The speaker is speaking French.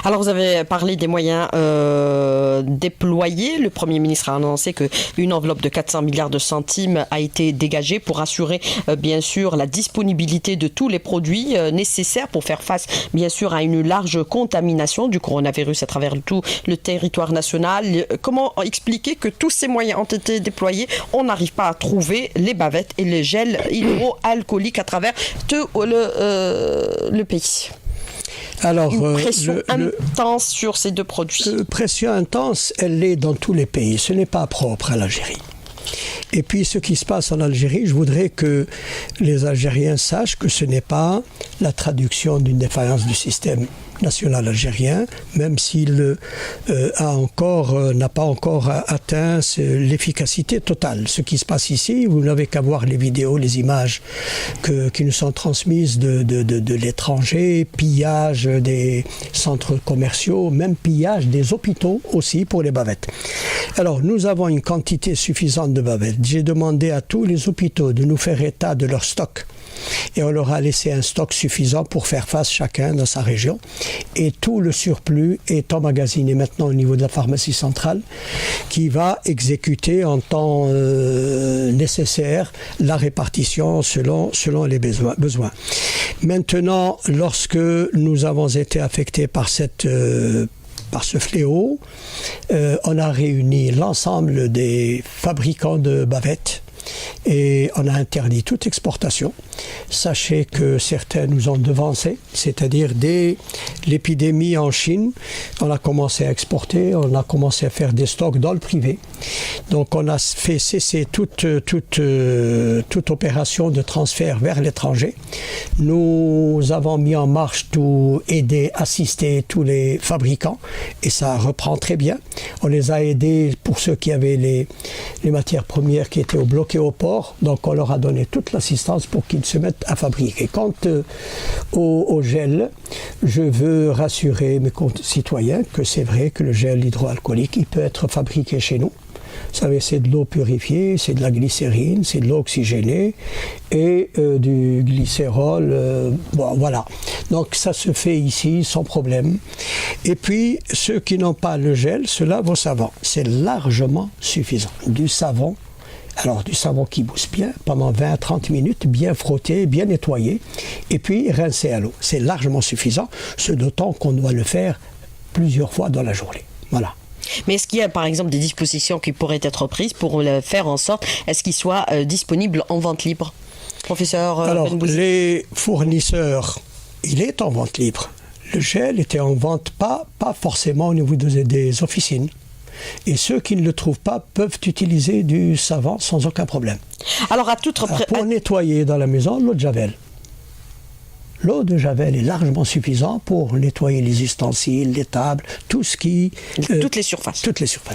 Alors vous avez parlé des moyens déployés. Le Premier ministre a annoncé qu'une enveloppe de 400 milliards de centimes a été dégagée pour assurer bien sûr la disponibilité de tous les produits nécessaires pour faire face bien sûr à une large contamination du coronavirus à travers tout le territoire national. Comment expliquer que tous ces moyens ont été déployés, on n'arrive pas à trouver les bavettes et les gels hydroalcooliques à travers tout le pays? Alors, une pression intense sur ces deux produits. Pression intense, elle est dans tous les pays. Ce n'est pas propre à l'Algérie. Et puis, ce qui se passe en Algérie, je voudrais que les Algériens sachent que ce n'est pas la traduction d'une défaillance du système national algérien, même s'il n'a pas encore atteint l'efficacité totale. Ce qui se passe ici, vous n'avez qu'à voir les vidéos, les images qui nous sont transmises de l'étranger, pillage des centres commerciaux, même pillage des hôpitaux aussi pour les bavettes. Alors, nous avons une quantité suffisante de bavettes. J'ai demandé à tous les hôpitaux de nous faire état de leur stock. Et on leur a laissé un stock suffisant pour faire face chacun dans sa région. Et tout le surplus est emmagasiné maintenant au niveau de la pharmacie centrale qui va exécuter en temps nécessaire la répartition selon les besoins. Maintenant, lorsque nous avons été affectés par ce fléau, on a réuni l'ensemble des fabricants de bavettes et on a interdit toute exportation. Sachez que certains nous ont devancés, c'est-à-dire dès l'épidémie en Chine, on a commencé à exporter, on a commencé à faire des stocks dans le privé. Donc on a fait cesser toute opération de transfert vers l'étranger. Nous avons mis en marche assister tous les fabricants et ça reprend très bien. On les a aidés pour ceux qui avaient les matières premières qui étaient bloquées au port, donc on leur a donné toute l'assistance pour qu'ils se mettent à fabriquer. Quant au gel, je veux rassurer mes concitoyens que c'est vrai que le gel hydroalcoolique, il peut être fabriqué chez nous. Vous savez, c'est de l'eau purifiée, c'est de la glycérine, c'est de l'eau oxygénée et du glycérol. Voilà. Donc ça se fait ici sans problème. Et puis, ceux qui n'ont pas le gel, ceux-là vos savons. C'est largement suffisant. Du savon. Alors, du savon qui bousse bien pendant 20-30 minutes, bien frotté, bien nettoyé, et puis rincé à l'eau. C'est largement suffisant, ce d'autant qu'on doit le faire plusieurs fois dans la journée. Voilà. Mais est-ce qu'il y a par exemple des dispositions qui pourraient être prises pour faire en sorte qu'il soit disponible en vente libre, professeur Alors, les fournisseurs, il est en vente libre. Le gel était en vente pas forcément au niveau des officines. Et ceux qui ne le trouvent pas peuvent utiliser du savon sans aucun problème. Alors, pour nettoyer dans la maison, l'eau de Javel. L'eau de Javel est largement suffisante pour nettoyer les ustensiles, les tables, tout ce qui... toutes les surfaces. Toutes les surfaces.